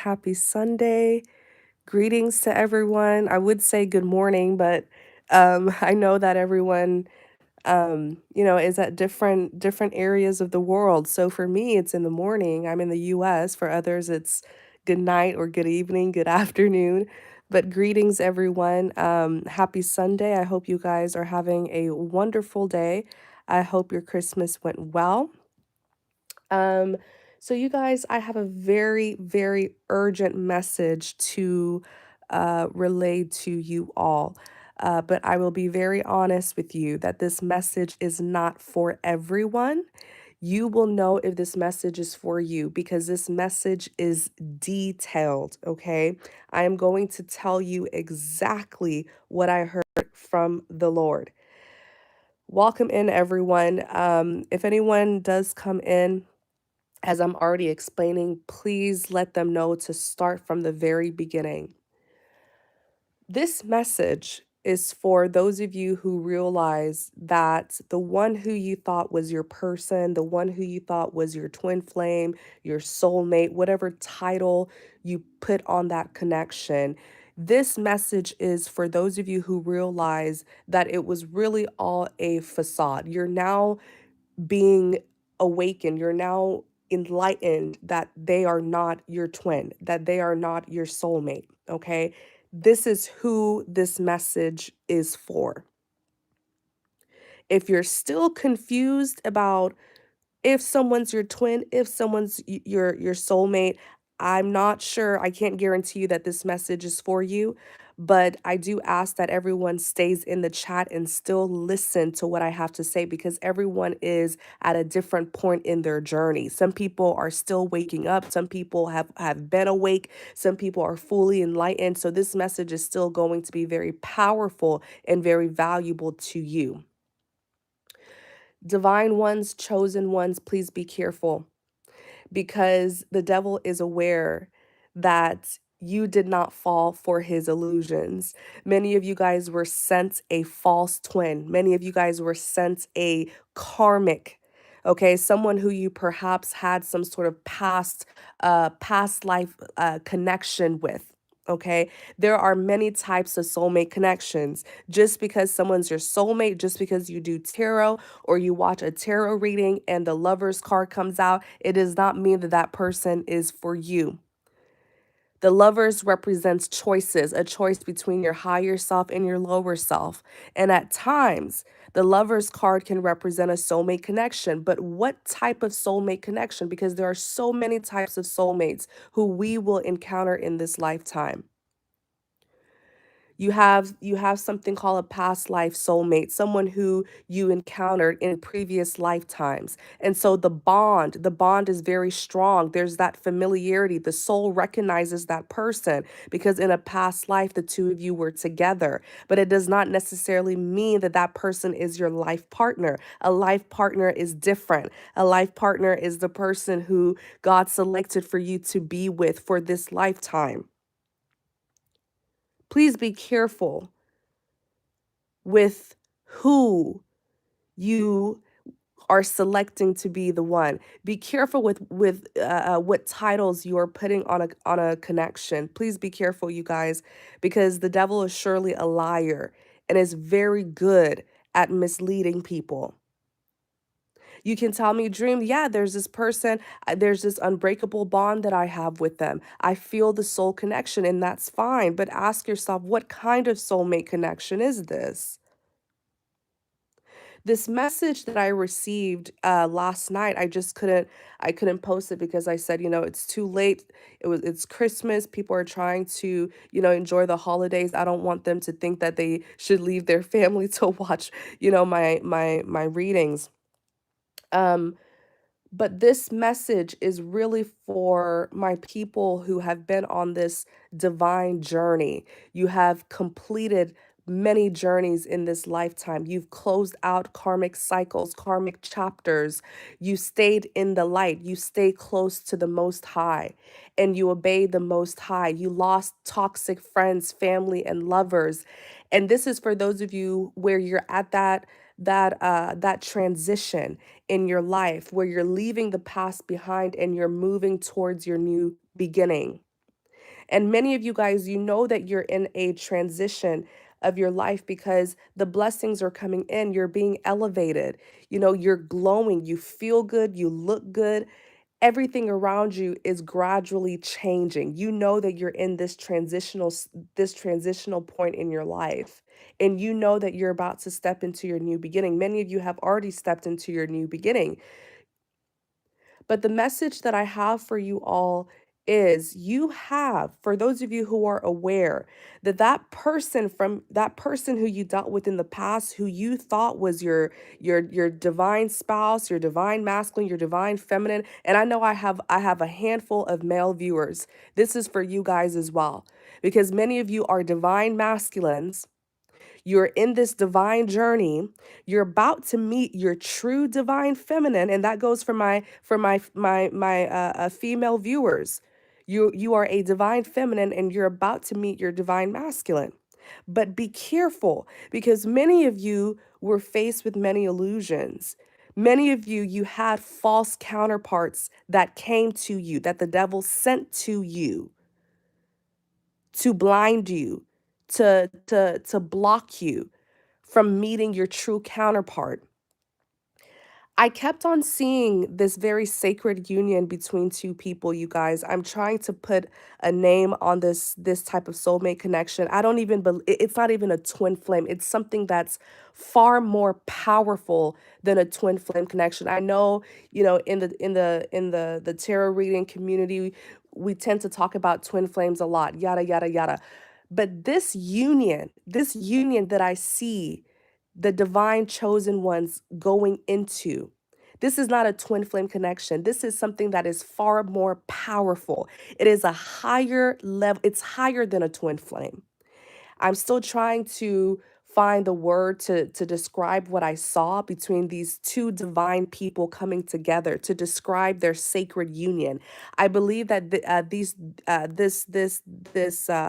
Happy Sunday. Greetings to everyone. I would say good morning, but I know that everyone is at different areas of the world. So for me, it's in the morning. I'm in the US. For others, it's good night or good evening, good afternoon. But greetings, everyone. Happy Sunday. I hope you guys are having a wonderful day. I hope your Christmas went well. Um, so you guys, I have a very, very urgent message to relay to you all. But I will be very honest with you that this message is not for everyone. You will know if this message is for you because this message is detailed, okay? I am going to tell you exactly what I heard from the Lord. Welcome in, everyone. If anyone does come in, as I'm already explaining, please let them know to start from the very beginning. This message is for those of you who realize that the one who you thought was your person, the one who you thought was your twin flame, your soulmate, whatever title you put on that connection. This message is for those of you who realize that it was really all a facade. You're now being awakened, you're now enlightened that they are not your twin, that they are not your soulmate, okay? This is who this message is for. If you're still confused about if someone's your twin, if someone's your soulmate, I'm not sure. I can't guarantee you that this message is for you, but I do ask that everyone stays in the chat and still listen to what I have to say because everyone is at a different point in their journey. Some people are still waking up, some people have been awake, some people are fully enlightened. So this message is still going to be very powerful and very valuable to you. Divine ones, chosen ones, please be careful because the devil is aware that you did not fall for his illusions. Many of you guys were sent a false twin. Many of you guys were sent a karmic, okay, someone who you perhaps had some sort of past life connection with. Okay, there are many types of soulmate connections. Just because someone's your soulmate, just because you do tarot or you watch a tarot reading and the lover's card comes out, it does not mean that that person is for you. The lovers represents choices, a choice between your higher self and your lower self. And at times, the lover's card can represent a soulmate connection. But what type of soulmate connection? Because there are so many types of soulmates who we will encounter in this lifetime. You have something called a past life soulmate, someone who you encountered in previous lifetimes. And so the bond is very strong. There's that familiarity. The soul recognizes that person because in a past life the two of you were together. But it does not necessarily mean that that person is your life partner. A life partner is different. A life partner is the person who God selected for you to be with for this lifetime. Please be careful with who you are selecting to be the one. Be careful with what titles you are putting on a connection. Please be careful, you guys, because the devil is surely a liar and is very good at misleading people. You can tell me, Dream, yeah, there's this person, there's this unbreakable bond that I have with them. I feel the soul connection, and that's fine. But ask yourself, what kind of soulmate connection is this? This message that I received last night, I couldn't post it because I said, it's too late. It's Christmas. People are trying to, enjoy the holidays. I don't want them to think that they should leave their family to watch, my readings. Um, but this message is really for my people who have been on this divine journey. You have completed many journeys in this lifetime. You've closed out karmic cycles, karmic chapters. You stayed in the light. You stay close to the Most High and you obey the Most High. You lost toxic friends, family, and lovers. And this is for those of you where you're at that transition in your life where you're leaving the past behind and you're moving towards your new beginning. And many of you guys, you know that you're in a transition of your life because the blessings are coming in. You're being elevated. You know, you're glowing. You feel good. You look good. Everything around you is gradually changing. You know that you're in this transitional point in your life. And you know that you're about to step into your new beginning. Many of you have already stepped into your new beginning. But the message that I have for you all is you have, for those of you who are aware that that person who you dealt with in the past, who you thought was your divine spouse, your divine masculine, your divine feminine, and I know I have a handful of male viewers. This is for you guys as well, because many of you are divine masculines. You're in this divine journey. You're about to meet your true divine feminine, and that goes for my female viewers. You are a divine feminine, and you're about to meet your divine masculine. But be careful, because many of you were faced with many illusions. Many of you, you had false counterparts that came to you, that the devil sent to you to blind you, to block you from meeting your true counterpart. I kept on seeing this very sacred union between two people, you guys. I'm trying to put a name on this type of soulmate connection. I don't even it's not even a twin flame. It's something that's far more powerful than a twin flame connection. I know, in the tarot reading community, we tend to talk about twin flames a lot, yada yada yada. But this union that I see the divine chosen ones going into. This is not a twin flame connection. This is something that is far more powerful. It is a higher level, it's higher than a twin flame. I'm still trying to find the word to describe what I saw between these two divine people coming together to describe their sacred union. I believe that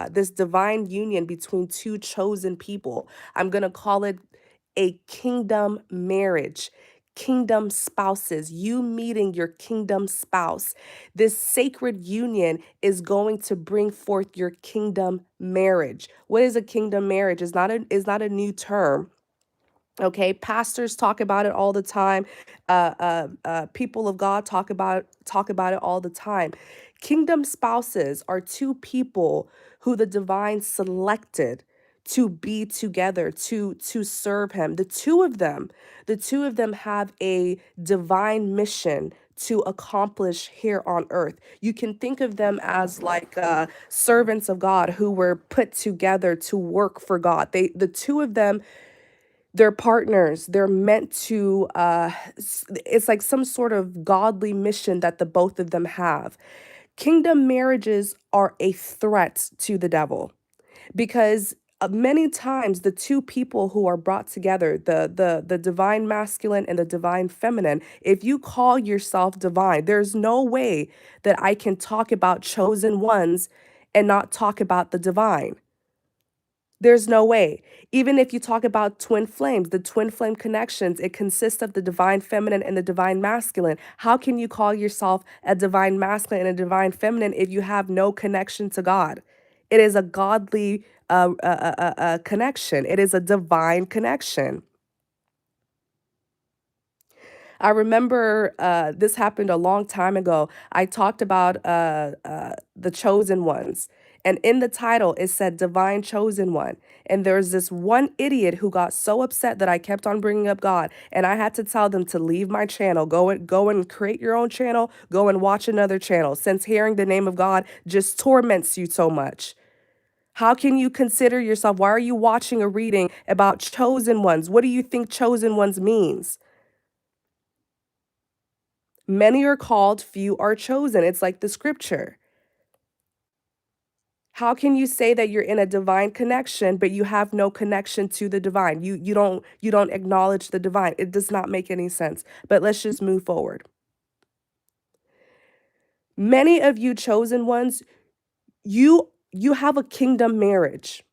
this divine union between two chosen people, I'm gonna call it a kingdom marriage. Kingdom spouses, you meeting your kingdom spouse. This sacred union is going to bring forth your kingdom marriage. What is a kingdom marriage? Is not a new term. Okay, pastors talk about it all the time. People of God talk about it all the time. Kingdom spouses are two people who the divine selected to be together to serve Him. The two of them have a divine mission to accomplish here on earth. You can think of them as like servants of God who were put together to work for God. The two of them, they're partners. They're meant to it's like some sort of godly mission that the both of them have. Kingdom marriages are a threat to the devil because many times the two people who are brought together, the divine masculine and the divine feminine, if you call yourself divine, there's no way that I can talk about chosen ones and not talk about the divine. There's no way. Even if you talk about twin flames, the twin flame connections, it consists of the divine feminine and the divine masculine. How can you call yourself a divine masculine and a divine feminine if you have no connection to God? It is a godly connection, it is a divine connection. I remember this happened a long time ago. I talked about the chosen ones. And in the title, it said divine chosen one. And there's this one idiot who got so upset that I kept on bringing up God. And I had to tell them to leave my channel. Go and create your own channel. Go and watch another channel, since hearing the name of God just torments you so much. How can you consider yourself? Why are you watching a reading about chosen ones? What do you think chosen ones means? Many are called, few are chosen. It's like the scripture. How can you say that you're in a divine connection, but you have no connection to the divine? You don't acknowledge the divine. It does not make any sense. But let's just move forward. Many of you chosen ones, you have a kingdom marriage.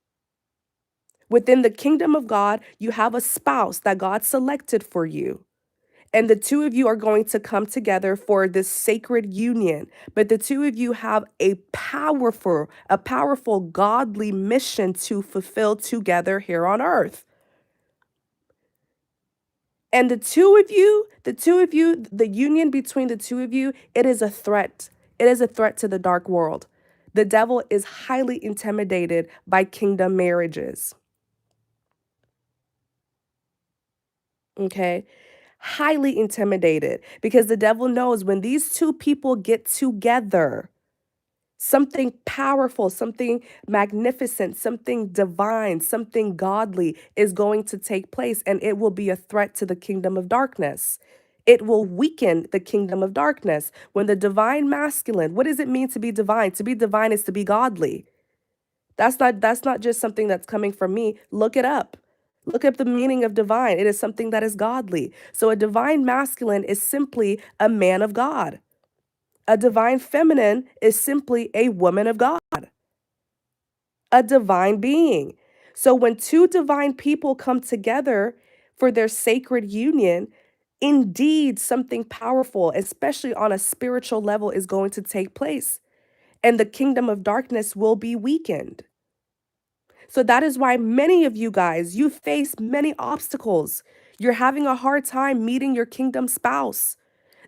Within the kingdom of God, you have a spouse that God selected for you. And the two of you are going to come together for this sacred union. But the two of you have a powerful godly mission to fulfill together here on earth. And the union between the two of you, it is a threat. It is a threat to the dark world. The devil is highly intimidated by kingdom marriages. Okay? Highly intimidated because the devil knows when these two people get together, something powerful, something magnificent, something divine, something godly is going to take place, and it will be a threat to the kingdom of darkness. It will weaken the kingdom of darkness. When the divine masculine, what does it mean to be divine? To be divine is to be godly. That's not just something that's coming from me. Look it up. Look up the meaning of divine. It is something that is godly. So a divine masculine is simply a man of God. A divine feminine is simply a woman of God, a divine being. So when two divine people come together for their sacred union, indeed something powerful, especially on a spiritual level, is going to take place, and the kingdom of darkness will be weakened. So that is why many of you guys, you face many obstacles. You're having a hard time meeting your kingdom spouse.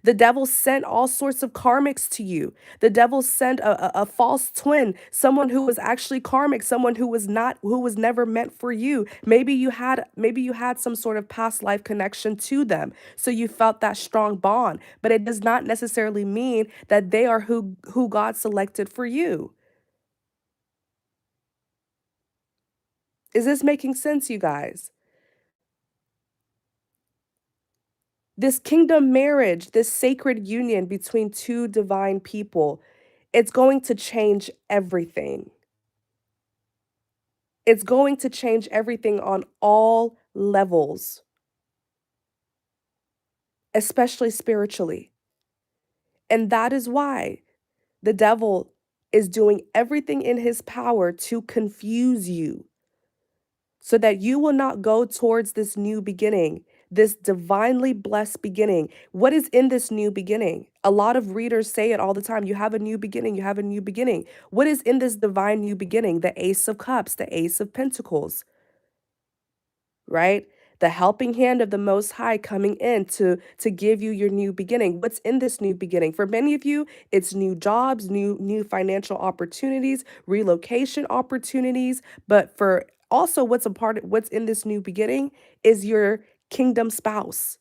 The devil sent all sorts of karmics to you. The devil sent a false twin, someone who was actually karmic, someone who was not, who was never meant for you. Maybe you had some sort of past life connection to them. So you felt that strong bond, but it does not necessarily mean that they are who God selected for you. Is this making sense, you guys? This kingdom marriage, this sacred union between two divine people, it's going to change everything. It's going to change everything on all levels, especially spiritually. And that is why the devil is doing everything in his power to confuse you so that you will not go towards this new beginning, this divinely blessed beginning. What is in this new beginning? A lot of readers say it all the time. You have a new beginning. You have a new beginning. What is in this divine new beginning? The Ace of Cups, the Ace of Pentacles, right? The helping hand of the Most High coming in to give you your new beginning. What's in this new beginning? For many of you, it's new jobs, new financial opportunities, relocation opportunities. But for also what's in this new beginning is your kingdom spouse,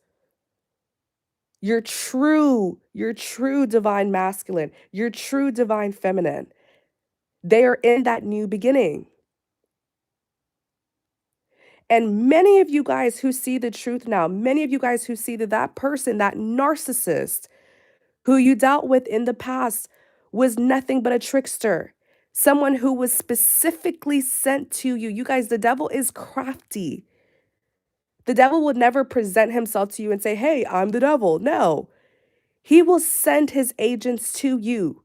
your true divine masculine, your true divine feminine. They are in that new beginning. And many of you guys who see the truth now, many of you guys who see that that person, that narcissist who you dealt with in the past was nothing but a trickster, someone who was specifically sent to you. You guys, the devil is crafty. The devil would never present himself to you and say, "Hey, I'm the devil." No, he will send his agents to you.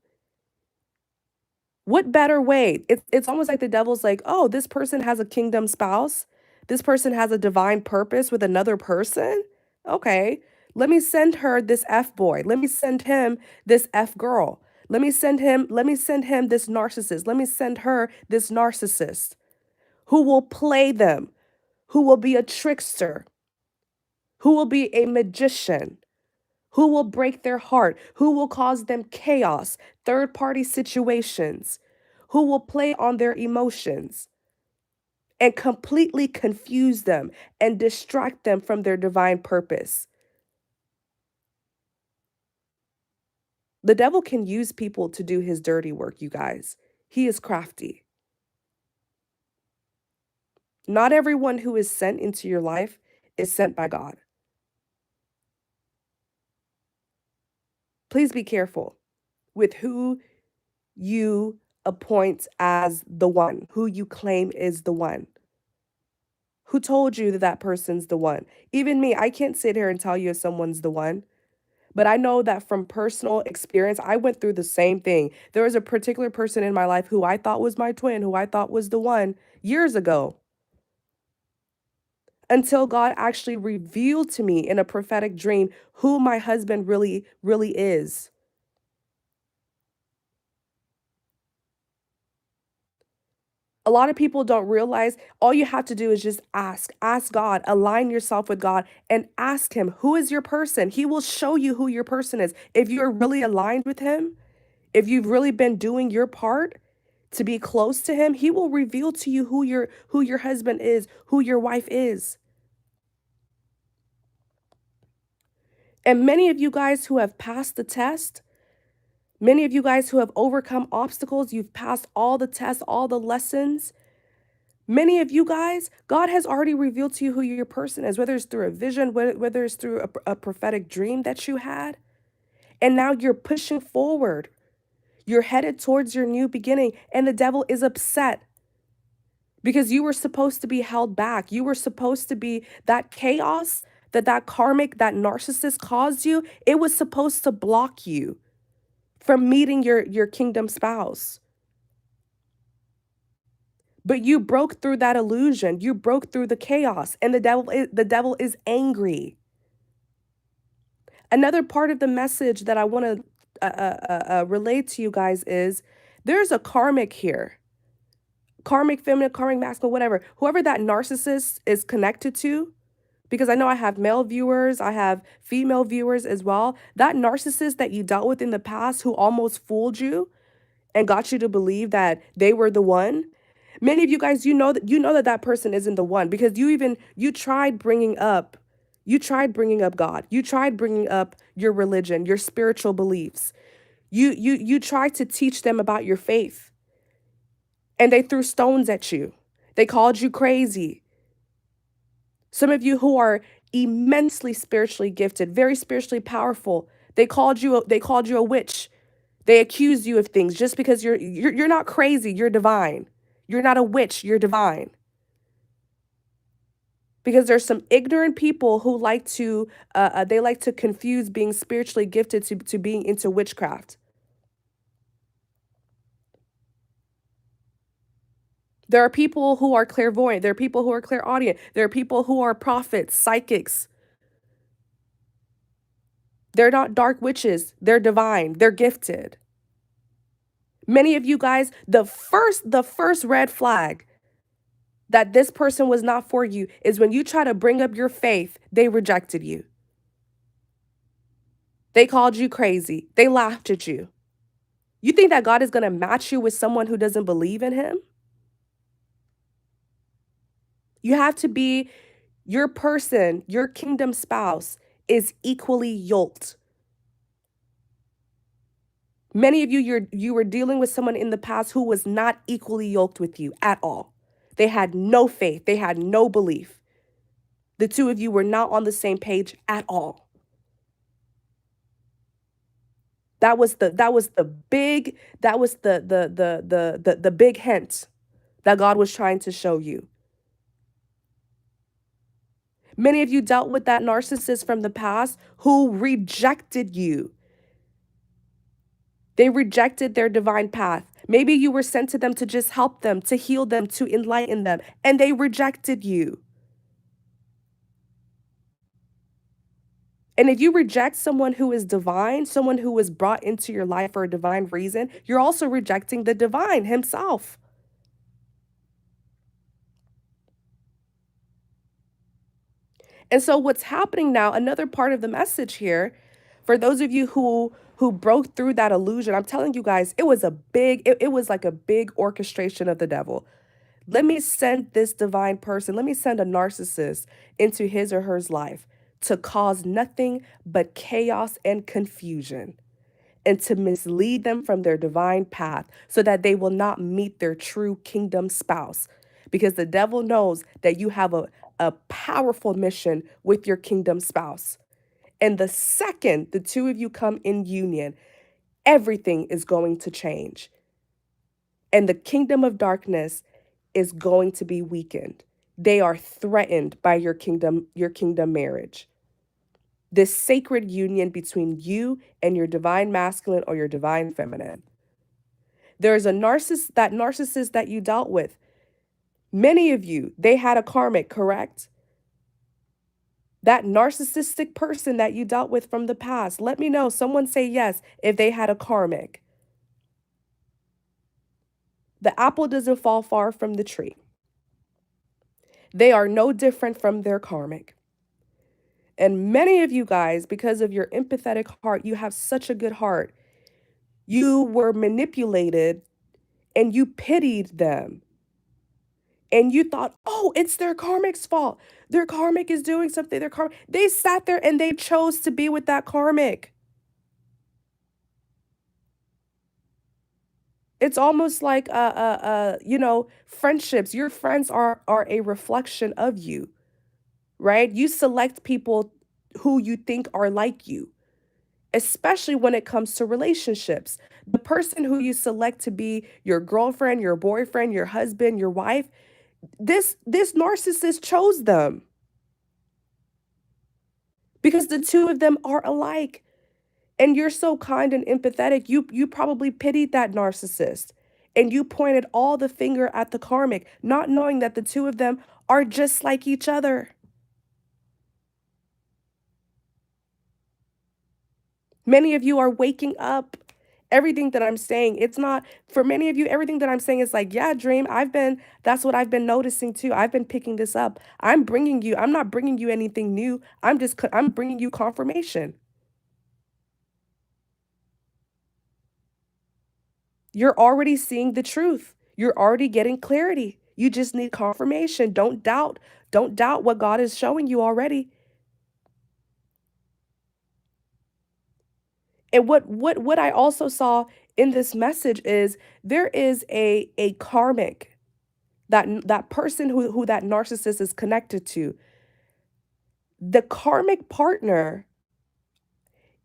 What better way? It's almost like the devil's like, "Oh, this person has a kingdom spouse. This person has a divine purpose with another person. Okay, let me send her this F boy. Let me send him this F girl. Let me send him this narcissist. Let me send her this narcissist who will play them, who will be a trickster, who will be a magician, who will break their heart, who will cause them chaos, third party situations, who will play on their emotions and completely confuse them and distract them from their divine purpose." The devil can use people to do his dirty work, you guys. He is crafty. Not everyone who is sent into your life is sent by God. Please be careful with who you appoint as the one, who you claim is the one. Who told you that that person's the one? Even me, I can't sit here and tell you if someone's the one. But I know that from personal experience, I went through the same thing. There was a particular person in my life who I thought was my twin, who I thought was the one years ago. until God actually revealed to me in a prophetic dream who my husband really, really is. A lot of people don't realize all you have to do is just ask God, align yourself with God and ask him, who is your person? He will show you who your person is. If you're really aligned with him, if you've really been doing your part to be close to him, he will reveal to you who your husband is, who your wife is. And many of you guys who have passed the test, many of you guys who have overcome obstacles, you've passed all the tests, all the lessons. Many of you guys, God has already revealed to you who your person is, whether it's through a vision, whether it's through a prophetic dream that you had. And now you're pushing forward. You're headed towards your new beginning, and the devil is upset because you were supposed to be held back. You were supposed to be that chaos that karmic, that narcissist caused you. It was supposed to block you from meeting your kingdom spouse. But you broke through that illusion. You broke through the chaos, and the devil is angry. Another part of the message that I want to relate to you guys is there's a karmic here. Karmic feminine, karmic masculine, whatever. Whoever that narcissist is connected to, because I know I have male viewers, I have female viewers as well. That narcissist that you dealt with in the past who almost fooled you and got you to believe that they were the one. Many of you guys, you know that person isn't the one because you tried bringing up God. You tried bringing up your religion, your spiritual beliefs. You tried to teach them about your faith, and they threw stones at you. They called you crazy. Some of you who are immensely spiritually gifted, very spiritually powerful, they called you a witch. They accuse you of things just because you're not crazy, you're divine. You're not a witch, you're divine. Because there's some ignorant people who they like to confuse being spiritually gifted to being into witchcraft. There are people who are clairvoyant. There are people who are clairaudient. There are people who are prophets, psychics. They're not dark witches. They're divine. They're gifted. Many of you guys, the first red flag that this person was not for you is when you try to bring up your faith, they rejected you. They called you crazy. They laughed at you. You think that God is going to match you with someone who doesn't believe in him? You have to be your person, your kingdom spouse is equally yoked. Many of you were dealing with someone in the past who was not equally yoked with you at all. They had no faith, they had no belief. The two of you were not on the same page at all. That was the big hint that God was trying to show you. Many of you dealt with that narcissist from the past who rejected you. They rejected their divine path. Maybe you were sent to them to just help them, to heal them, to enlighten them, and they rejected you. And if you reject someone who is divine, someone who was brought into your life for a divine reason, you're also rejecting the divine himself. And so what's happening now, another part of the message here, for those of you who broke through that illusion, I'm telling you guys, it was like a big orchestration of the devil. Let me send this divine person, let me send a narcissist into his or her life to cause nothing but chaos and confusion and to mislead them from their divine path so that they will not meet their true kingdom spouse. Because the devil knows that you have a powerful mission with your kingdom spouse. And the second the two of you come in union, everything is going to change. And the kingdom of darkness is going to be weakened. They are threatened by your kingdom marriage. This sacred union between you and your divine masculine or your divine feminine. There's a narcissist that you dealt with. Many of you, they had a karmic, correct? That narcissistic person that you dealt with from the past, let me know. Someone say yes if they had a karmic. The apple doesn't fall far from the tree. They are no different from their karmic. And many of you guys, because of your empathetic heart, you have such a good heart. You were manipulated and you pitied them. And you thought, oh, it's their karmic's fault. Their karmic is doing something. Their karmic. They sat there and they chose to be with that karmic. It's almost like friendships. Your friends are a reflection of you, right? You select people who you think are like you, especially when it comes to relationships. The person who you select to be your girlfriend, your boyfriend, your husband, your wife, this narcissist chose them because the two of them are alike. And you're so kind and empathetic. You probably pitied that narcissist and you pointed all the finger at the karmic, not knowing that the two of them are just like each other. Many of you are waking up. Everything that I'm saying, it's not for many of you, everything that I'm saying is like, yeah, dream. That's what I've been noticing too. I've been picking this up. I'm not bringing you anything new. I'm bringing you confirmation. You're already seeing the truth. You're already getting clarity. You just need confirmation. Don't doubt. Don't doubt what God is showing you already. And what I also saw in this message is there is a karmic that person who that narcissist is connected to. The karmic partner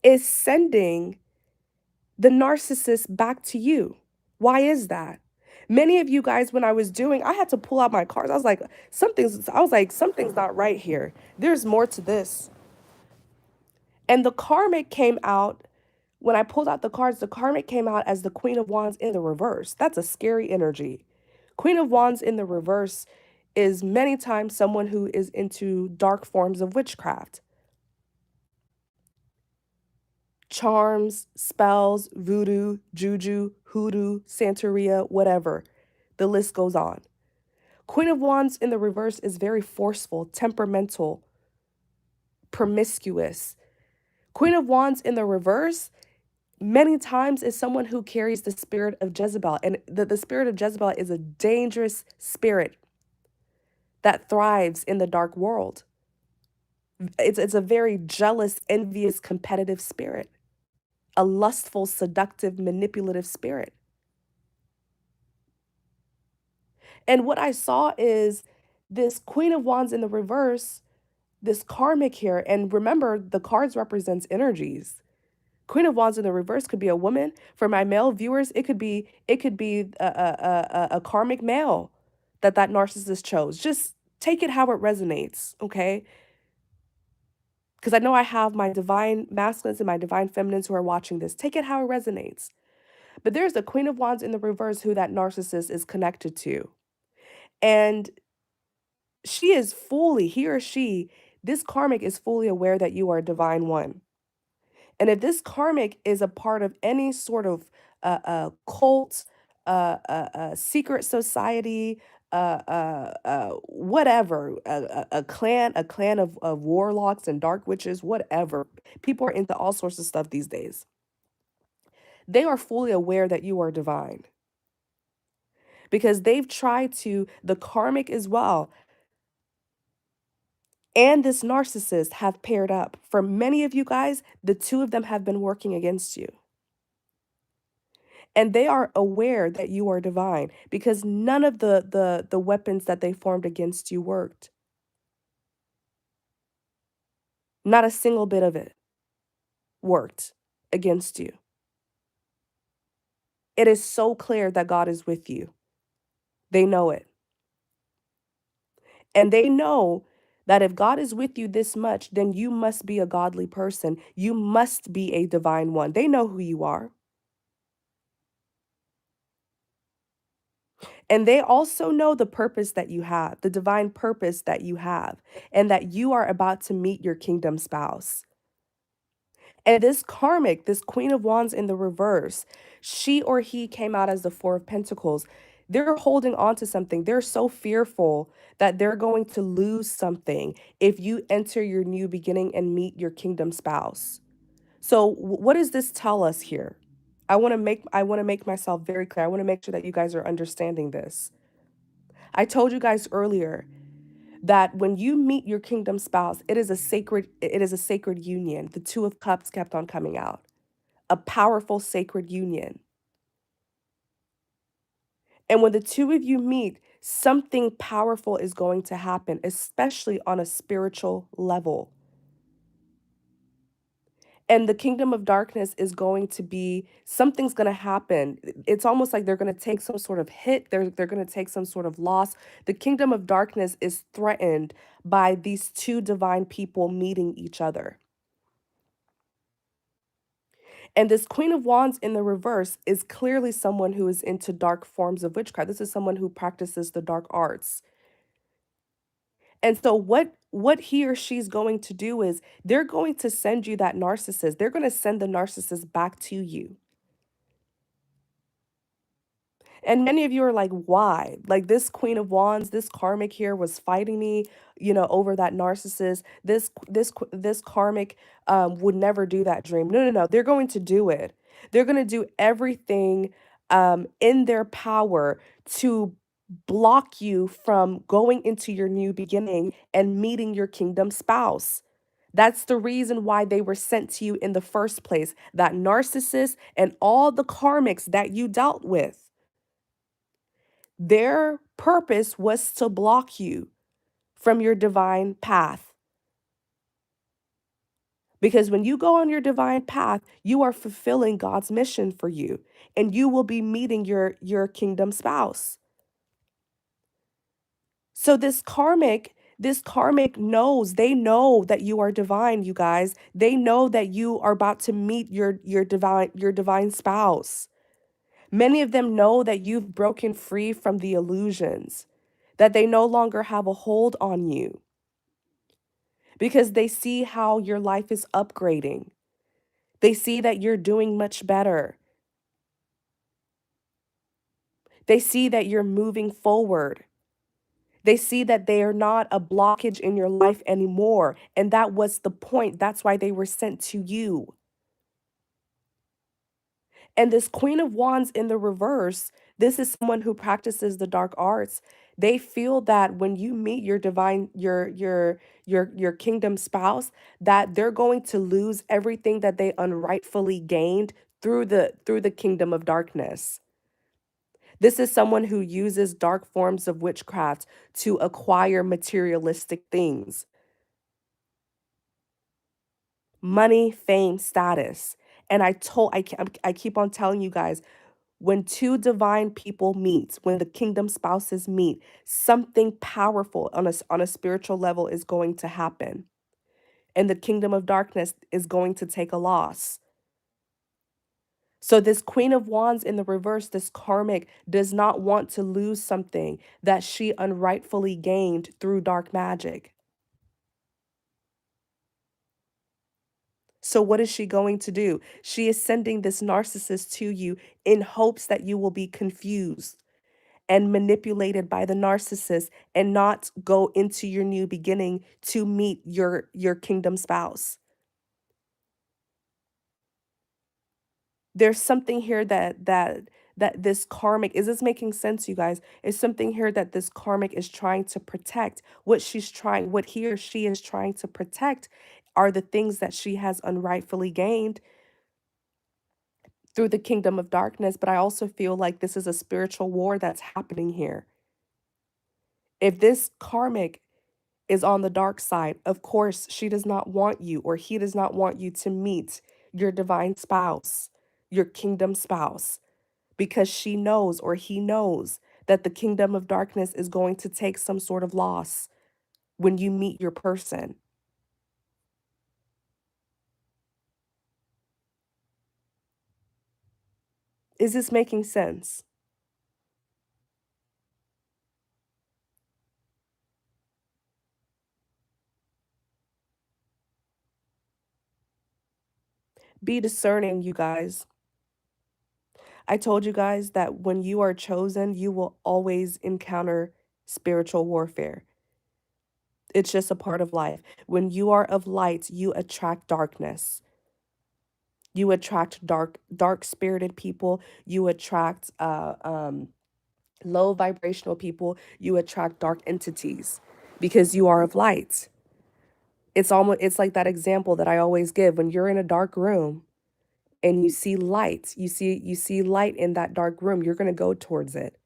is sending the narcissist back to you. Why is that? Many of you guys, when I had to pull out my cards. I was like, something's not right here. There's more to this. And the karmic came out, when I pulled out the cards, the karmic came out as the Queen of Wands in the reverse. That's a scary energy. Queen of Wands in the reverse is many times someone who is into dark forms of witchcraft. Charms, spells, voodoo, juju, hoodoo, santeria, whatever. The list goes on. Queen of Wands in the reverse is very forceful, temperamental, promiscuous. Queen of Wands in the reverse many times is someone who carries the spirit of Jezebel. And the spirit of Jezebel is a dangerous spirit that thrives in the dark world. It's a very jealous, envious, competitive spirit, a lustful, seductive, manipulative spirit. And what I saw is this Queen of Wands in the reverse, this karmic here. And remember, the cards represents energies. Queen of Wands in the reverse could be a woman. For my male viewers, it could be a karmic male that narcissist chose. Just take it how it resonates, okay? Because I know I have my divine masculines and my divine feminines who are watching this. Take it how it resonates. But there's a Queen of Wands in the reverse who that narcissist is connected to. And he or she, this karmic is fully aware that you are a divine one. And if this karmic is a part of any sort of cult, secret society, whatever, a clan of warlocks and dark witches, whatever. People are into all sorts of stuff these days. They are fully aware that you are divine because they've tried to, the karmic as well, and this narcissist have paired up. For many of you guys, the two of them have been working against you. And they are aware that you are divine because none of the weapons that they formed against you worked. Not a single bit of it worked against you. It is so clear that God is with you. They know it. And they know that if God is with you this much, then you must be a godly person. You must be a divine one. They know who you are. And they also know the purpose that you have, the divine purpose that you have, and that you are about to meet your kingdom spouse. And this karmic, this Queen of Wands in the reverse, she or he came out as the Four of Pentacles. They're holding on to something. They're so fearful that they're going to lose something if you enter your new beginning and meet your kingdom spouse. So what does this tell us here? I want to make myself very clear. I want to make sure that you guys are understanding this. I told you guys earlier that when you meet your kingdom spouse, it is a sacred union. The 2 of Cups kept on coming out. A powerful sacred union. And when the two of you meet, something powerful is going to happen, especially on a spiritual level. And the kingdom of darkness is going to be, something's going to happen. It's almost like they're going to take some sort of hit. They're going to take some sort of loss. The kingdom of darkness is threatened by these two divine people meeting each other. And this Queen of Wands in the reverse is clearly someone who is into dark forms of witchcraft. This is someone who practices the dark arts. And so what he or she's going to do is they're going to send you that narcissist. They're going to send the narcissist back to you. And many of you are like, why? Like this Queen of Wands, this karmic here was fighting me, over that narcissist. This karmic would never do that dream. No, no, no. They're going to do it. They're going to do everything in their power to block you from going into your new beginning and meeting your kingdom spouse. That's the reason why they were sent to you in the first place. That narcissist and all the karmics that you dealt with. Their purpose was to block you from your divine path. Because when you go on your divine path, you are fulfilling God's mission for you, and you will be meeting your kingdom spouse. So this karmic knows, they know that you are divine, you guys. They know that you are about to meet your divine spouse. Many of them know that you've broken free from the illusions, that they no longer have a hold on you because they see how your life is upgrading. They see that you're doing much better. They see that you're moving forward. They see that they are not a blockage in your life anymore. And that was the point. That's why they were sent to you. And this Queen of Wands in the reverse, this is someone who practices the dark arts. They feel that when you meet your divine, your kingdom spouse, that they're going to lose everything that they unrightfully gained through the kingdom of darkness. This is someone who uses dark forms of witchcraft to acquire materialistic things, money, fame, status. And I keep on telling you guys, when two divine people meet, when the kingdom spouses meet, something powerful on a spiritual level is going to happen. And the kingdom of darkness is going to take a loss. So this Queen of Wands in the reverse, this karmic, does not want to lose something that she unrightfully gained through dark magic. So what is she going to do? She is sending this narcissist to you in hopes that you will be confused and manipulated by the narcissist and not go into your new beginning to meet your kingdom spouse. There's something here that this karmic, is this making sense, you guys? Is something here that this karmic is trying to protect. What he or she is trying to protect are the things that she has unrightfully gained through the kingdom of darkness. But I also feel like this is a spiritual war that's happening here. If this karmic is on the dark side, of course, she does not want you, or he does not want you to meet your divine spouse, your kingdom spouse, because she knows, or he knows, that the kingdom of darkness is going to take some sort of loss when you meet your person. Is this making sense? Be discerning, you guys. I told you guys that when you are chosen, you will always encounter spiritual warfare. It's just a part of life. When you are of light, you attract darkness. You attract dark spirited people. You attract low vibrational people. You attract dark entities because you are of light. It's like that example that I always give. When you're in a dark room and you see light, you see light in that dark room, you're going to go towards it.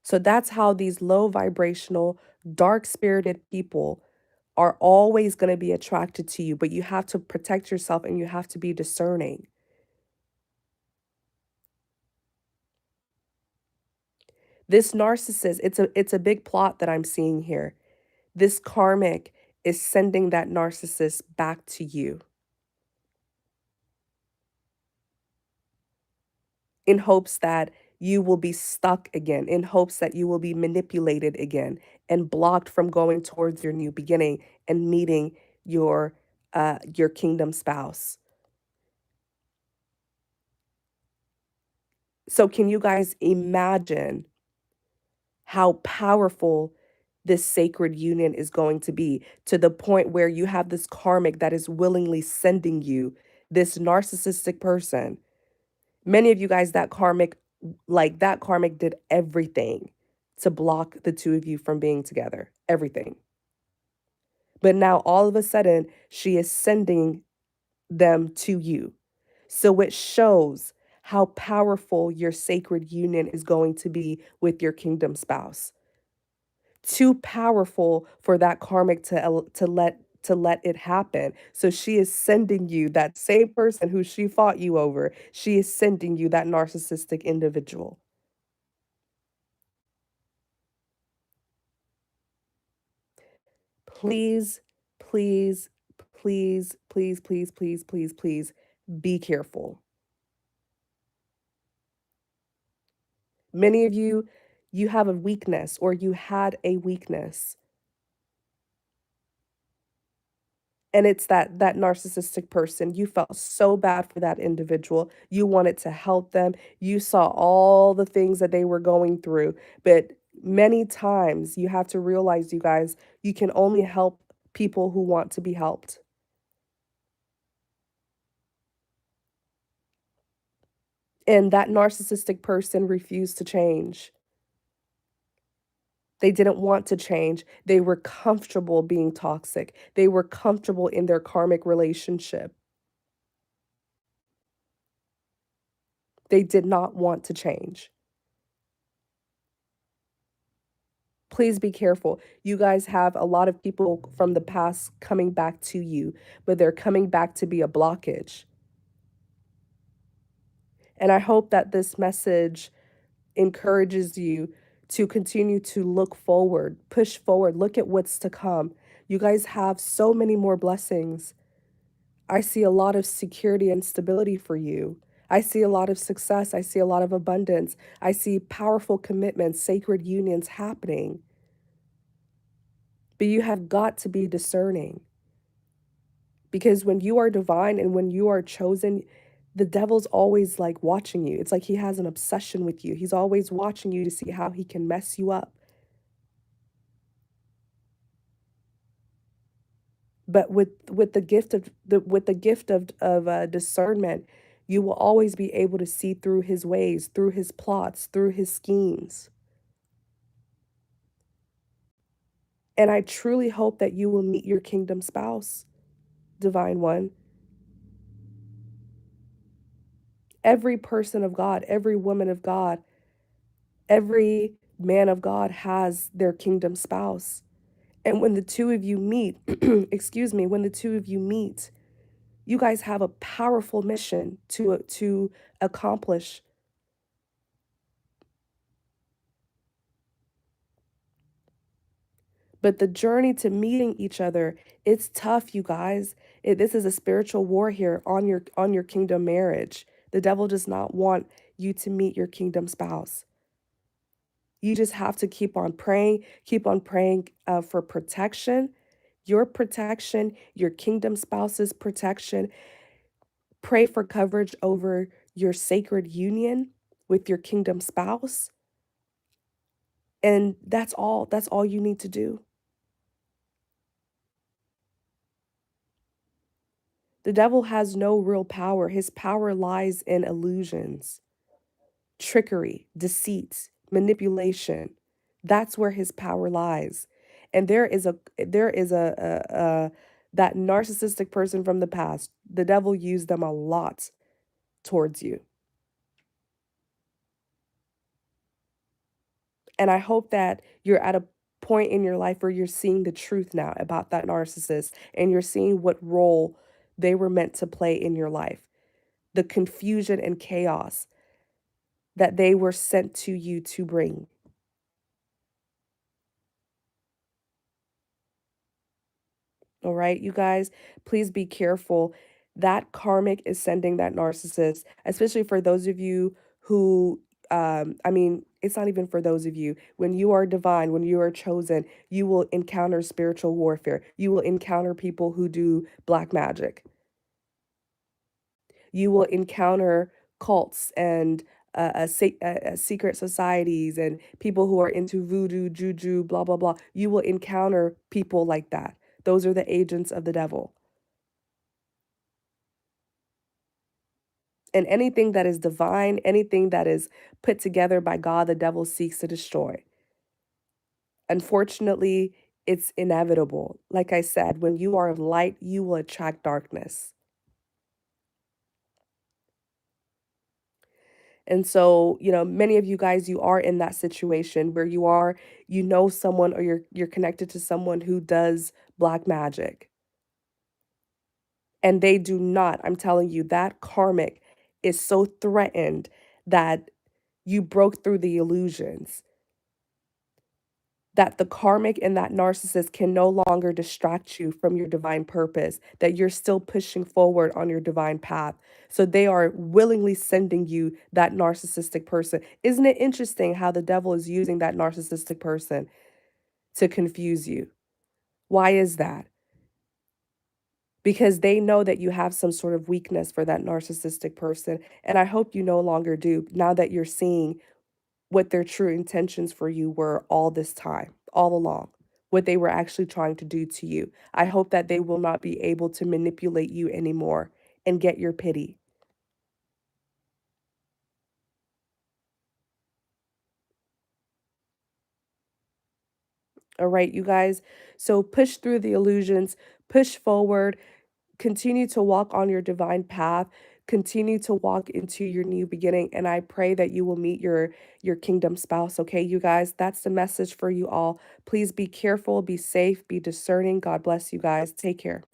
So that's how these low vibrational, dark spirited people are always going to be attracted to you, but you have to protect yourself and you have to be discerning. This narcissist, it's a big plot that I'm seeing here. This karmic is sending that narcissist back to you in hopes that you will be stuck again, in hopes that you will be manipulated again and blocked from going towards your new beginning and meeting your kingdom spouse. So can you guys imagine how powerful this sacred union is going to be, to the point where you have this karmic that is willingly sending you this narcissistic person? Many of you guys, that karmic did everything to block the two of you from being together, everything. But now all of a sudden, she is sending them to you. So it shows how powerful your sacred union is going to be with your kingdom spouse. Too powerful for that karmic to let it happen. So she is sending you that same person who she fought you over. She is sending you that narcissistic individual. Please, please, please, please, please, please, please, please be careful. Many of you, you have a weakness or you had a weakness. And it's that narcissistic person. You felt so bad for that individual. You wanted to help them. You saw all the things that they were going through. But many times you have to realize, you guys, you can only help people who want to be helped. And that narcissistic person refused to change. They didn't want to change. They were comfortable being toxic. They were comfortable in their karmic relationship. They did not want to change. Please be careful. You guys have a lot of people from the past coming back to you, but they're coming back to be a blockage. And I hope that this message encourages you to continue to look forward, push forward, look at what's to come. You guys have so many more blessings. I see a lot of security and stability for you. I see a lot of success. I see a lot of abundance. I see powerful commitments, sacred unions happening. But you have got to be discerning, because when you are divine and when you are chosen, the devil's always like watching you. It's like he has an obsession with you. He's always watching you to see how he can mess you up. But with the gift of discernment, you will always be able to see through his ways, through his plots, through his schemes. And I truly hope that you will meet your kingdom spouse, divine one. Every person of God, every woman of God, every man of God has their kingdom spouse. And when the two of you meet, excuse me, when the two of you meet, you guys have a powerful mission to accomplish. But the journey to meeting each other, it's tough, you guys. This is a spiritual war here on your kingdom marriage. The devil does not want you to meet your kingdom spouse. You just have to keep on praying for protection. your protection, your kingdom spouse's protection. Pray for coverage over your sacred union with your kingdom spouse. And that's all. That's all you need to do. The devil has no real power. His power lies in illusions, trickery, deceit, manipulation. That's where his power lies. And there is a that narcissistic person from the past. The devil used them a lot towards you. And I hope that you're at a point in your life where you're seeing the truth now about that narcissist and you're seeing what role they were meant to play in your life. The confusion and chaos that they were sent to you to bring. All right, you guys, please be careful. That karmic is sending that narcissist, especially for those of you who, I mean, it's not even for those of you. When you are divine, when you are chosen, you will encounter spiritual warfare. You will encounter people who do black magic. You will encounter cults and secret societies and people who are into voodoo, juju, blah, blah, blah. You will encounter people like that. Those are the agents of the devil. And anything that is divine, anything that is put together by God, the devil seeks to destroy. Unfortunately, it's inevitable. Like I said, when you are of light, you will attract darkness. And so, many of you guys, you are in that situation where you know someone or you're connected to someone who does black magic. And they do not, I'm telling you, that karmic is so threatened that you broke through the illusions, that the karmic and that narcissist can no longer distract you from your divine purpose, that you're still pushing forward on your divine path. So they are willingly sending you that narcissistic person. Isn't it interesting how the devil is using that narcissistic person to confuse you? Why is that? Because they know that you have some sort of weakness for that narcissistic person. And I hope you no longer do now that you're seeing what their true intentions for you were all this time, all along, what they were actually trying to do to you. I hope that they will not be able to manipulate you anymore and get your pity. All right, you guys. So push through the illusions, push forward, continue to walk on your divine path, continue to walk into your new beginning, and I pray that you will meet your kingdom spouse. Okay, you guys, that's the message for you all. Please be careful, be safe, be discerning. God bless you guys. Take care.